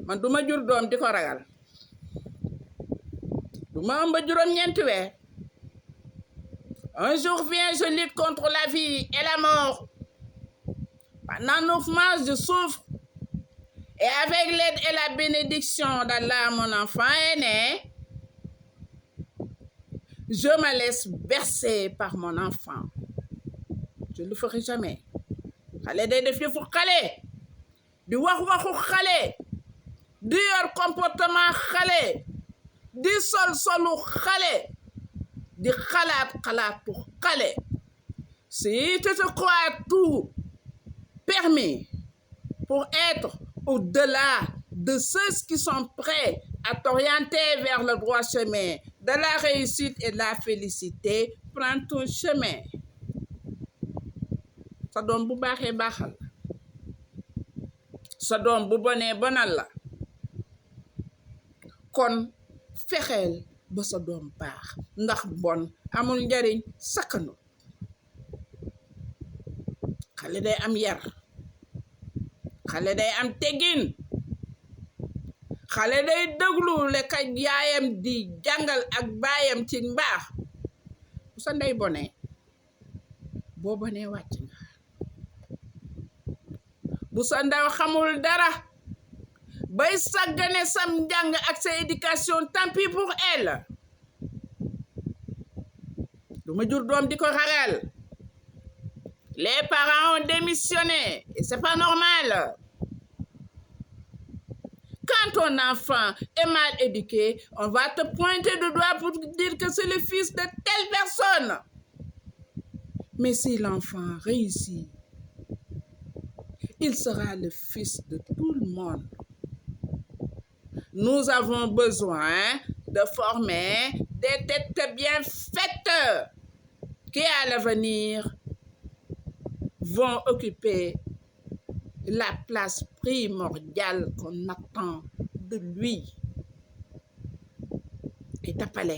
man duma jur doom di ko ragal duma ëmb juróom-ñeenti weer. Un jour vient, je lutte contre la vie et la mort. Pendant 9 mois, je souffre. Et avec l'aide et la bénédiction d'Allah, mon enfant est né. Je me laisse bercer par mon enfant. Je ne le ferai jamais. Xale day def yëfu xale di wax waxu xale di yor comportement xale di solu xale di xalaatu xale. Si tu te crois tout permis pour être au-delà de ceux qui sont prêts à t'orienter vers le droit chemin de la réussite et de la félicité, prends ton chemin. Sa doom bu baaxee baaxal la sa doom bu bonee bonal la kon fexeel ba sa doom baax ndax bon amul njariñ sakkanu. Xale day am yar xale day am teggin xale day déglu le ka yaayam di jàngal ak baayam ci mbaax. Bu sa ndey bonee boo bonee wàcc nga. Bu sa ndaw xamul dara bay sàggane sam njàng ak sa éducation, tant pis pour elle. duma jur doom di ko ragal. Les parents ont démissionné et c'est pas normal. Quand ton enfant est mal éduqué, on va te pointer du doigt pour dire que c'est le fils de telle personne. Mais si l'enfant réussit, il sera le fils de tout le monde. Nous avons besoin de former des têtes bien faites qui, à l'avenir, vont occuper la place primordiale qu'on attend de lui. Et tapale,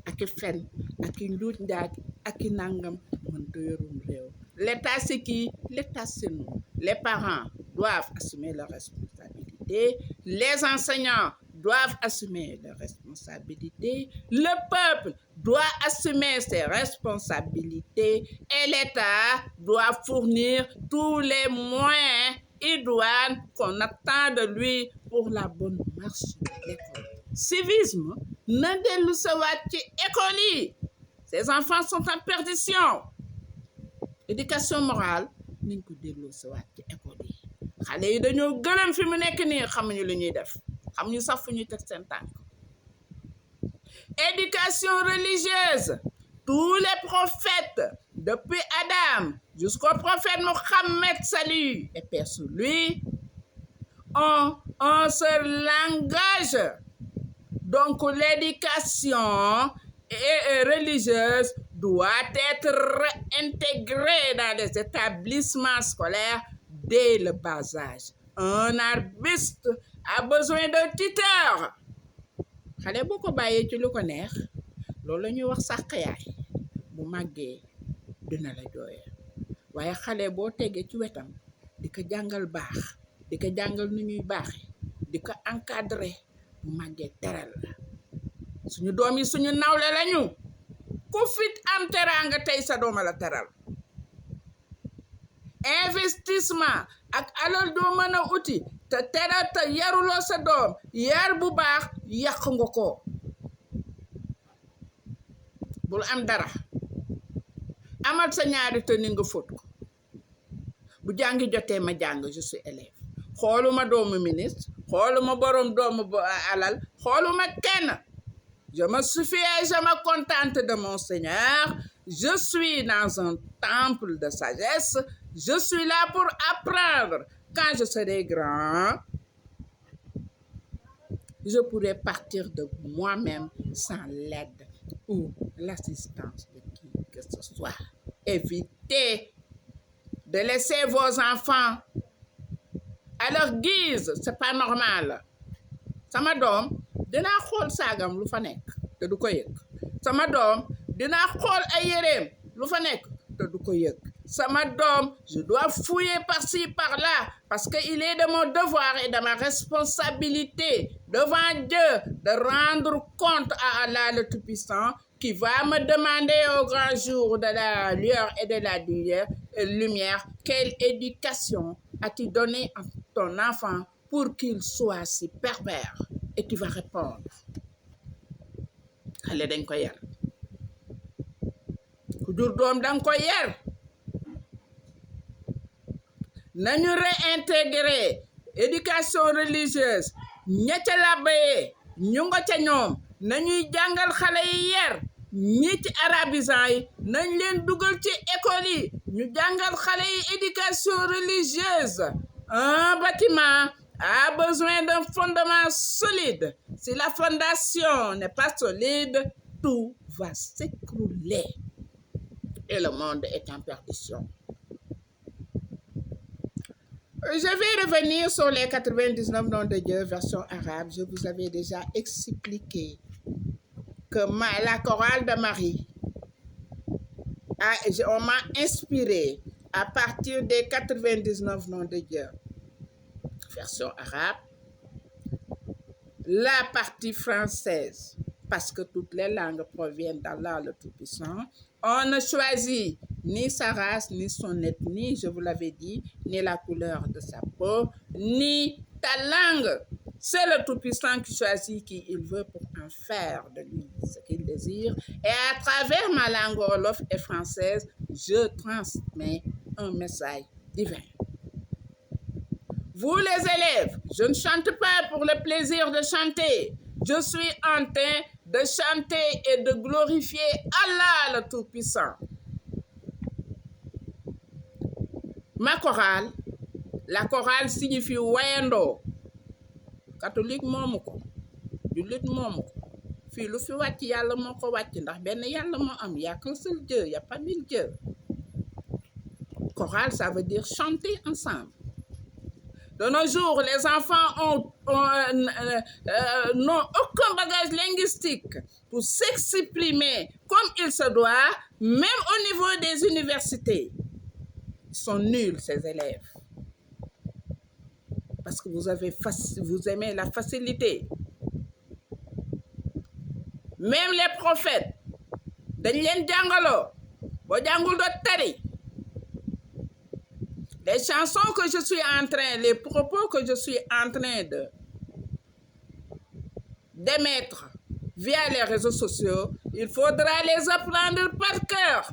ak fen, ak njuuj njaaj, ak nangam, mënta yorum réew. L'État c'est qui? L'État c'est nous. Les parents doivent assumer leurs responsabilités. Les enseignants doivent assumer leurs responsabilités. Le peuple doit assumer ses responsabilités et l'État doit fournir tous les moyens idoines qu'on attend de lui pour la bonne marche de l'école. Civisme, na dellu sa waat ci école yi. Ces enfants sont en perdition. Éducation morale, nañ ko dellu sa waat ci école yi. Xale yi dañoo gëlëm fi mu nekk nii xamuñu lu ñuy def. Xamuñu sax fu ñuy teg seen tànk. Éducation religieuse. Tous les prophètes, depuis Adam jusqu'au prophète Mohammed, salut et paix sur lui, ont un seul langage. Donc l'éducation religieuse doit être intégrée dans les établissements scolaires dès le bas âge. Un artiste a besoin d'un tuteur. Xale boo ko bàyyee ci lu ko neex loolu la ñuy wax sàq yaay bu màggee dina la jooyal waaye xale boo tegee ci wetam di ko jàngal baax di ko jàngal nu ñuy baaxe di ko encadrer bu màggee teral la. Suñu doom yi suñu nawle lañu ku fit am teraanga tey sa dooma la teral. Investissement ak alal doo mën a uti te teral te yaruloo sa doom yar bu baax yàq nga ko. Bul am dara amal sa ñaari te ni nga fóot ko. Bu jàngi jotee ma jàng, je suis élève. Xooluma doomu ministre, xooluma borom doomu alal, xooluma kenn. Je me suffis et je me contente de mon Seigneur. Je suis dans un temple de sagesse. Je suis là pour apprendre. Quand je serai grand, je pourrai partir de moi-même sans l'aide ou l'assistance de qui que ce soit. Évitez de laisser vos enfants à leur guise. C'est pas normal. Sama doom dinaa xool saagam lu fa nekk te du ko yëg. Sama doom dinaa xool ay yéreem lu fa nekk te du ko yëg. sama doom, je dois fouiller par-ci, par-là, parce qu'il est de mon devoir et de ma responsabilité devant Dieu de rendre compte à Allah le Tout-Puissant qui va me demander au grand jour de la lueur et de la lumière, quelle éducation as-tu donné à ton enfant pour qu'il soit si pervers? Et tu vas répondre, xale dañ ko yar ku jur doom danga ko yar nañu réintégrer éducation religieuse ña ca làbbayee ñu nga ca ñoom nañuy jàngal xale yi yar ñi ci arabisant yi nañ leen dugal ci école yi ñu jàngal xale yi éducation religieuse. Un bâtiment a besoin d'un fondement solide. Si la fondation n'est pas solide, tout va s'écrouler et le monde est en perdition. Je vais revenir sur les 99 noms de Dieu, version arabe. Je vous avais déjà expliqué que la chorale de Marie, on m'a inspiré à partir des 99 noms de Dieu, version arabe, la partie française, parce que toutes les langues proviennent d'Allah le Tout-Puissant. On ne choisit ni sa race, ni son ethnie, je vous l'avais dit, ni la couleur de sa peau, ni ta langue. C'est le Tout-Puissant qui choisit qui il veut pour en faire de lui ce qu'il désire. Et à travers ma langue wolof et française, je transmets un message divin. Vous les élèves, je ne chante pas pour le plaisir de chanter. Je suis en train de chanter et de glorifier Allah le Tout-Puissant. Ma chorale, la chorale signifie wayando. Catholique moomu ko, jullit moomu ko. Fii lu fi wàcc yàlla moo ko wàcc ndax benn yàlla moo am, y a qu'un seul Dieu, y a pas mille dieux. Chorale, ça veut dire chanter ensemble. De nos jours, les enfants n'ont aucun bagage linguistique pour s'exprimer comme il se doit, même au niveau des universités. Ils sont nuls, ces élèves. Parce que vous aimez la facilité. Même les prophètes, dañ leen jàngaloo boo jàngul doo tari. Les chansons que je suis en train, les propos que je suis en train d'émettre via les réseaux sociaux, il faudra les apprendre par cœur.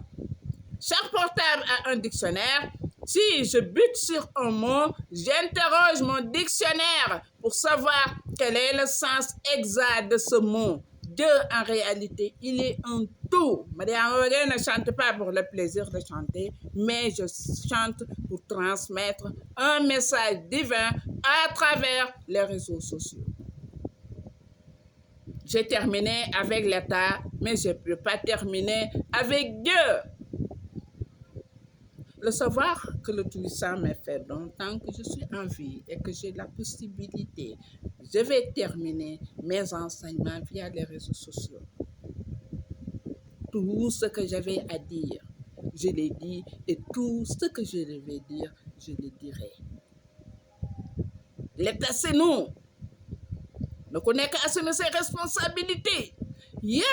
Chaque portable a un dictionnaire. Si je bute sur un mot, j'interroge mon dictionnaire pour savoir quel est le sens exact de ce mot. Dieu, en réalité, il est un tout. Mariam ne chante pas pour le plaisir de chanter, mais je chante pour transmettre un message divin à travers les réseaux sociaux. J'ai terminé avec l'État, mais je ne peux pas terminer avec Dieu. Le savoir que le Tout-Puissant m'a fait donc, tant que je suis en vie et que j'ai la possibilité, je vais terminer mes enseignements via les réseaux sociaux. Tout ce que j'avais à dire, je l'ai dit, et tout ce que je devais dire, je le dirai. L'État, c'est nous. Ne connaît qu'à assumer ses responsabilités. Hier,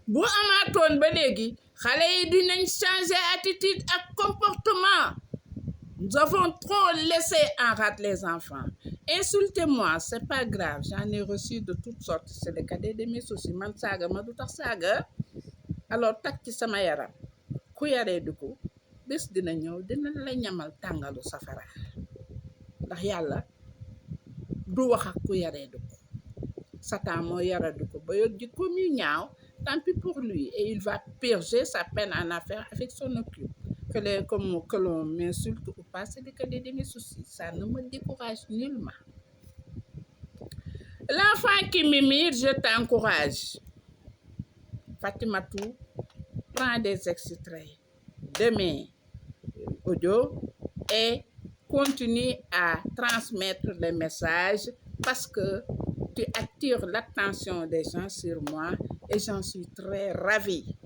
bu amaatoon ba léegi xale yi dinañ changer attitude ak comportement. Nous avons trop laissé en rade les enfants. Insultez-moi, c'est pas grave, j'en ai reçu de toutes sortes, c'est le cadet de mes soucis. Man saaga ma du tax saaga. Alors tak ci sama yaram ku yaree du ko bés dina ñëw dina la ñamal tàngalu safara ndax yàlla du wax ak ku yaree du ko. Satan moo yara du ko ba yor jikko mi ñaaw. Tant pis pour lui, et il va purger sa peine en affaire avec son occupe. Que l'on m'insulte ou pas, c'est le cadet de mes soucis. Ça ne me décourage nullement. L'enfant qui m'imite, je t'encourage. Fatimatou, prends des extraits de mes audios et continue à transmettre les messages parce que tu attires l'attention des gens sur moi et j'en suis très ravie.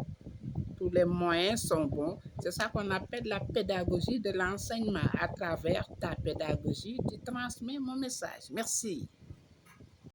Tout tous les moyens sont bons. C'est ça qu'on appelle la pédagogie de l'enseignement. À travers ta pédagogie, tu transmets mon message. Merci.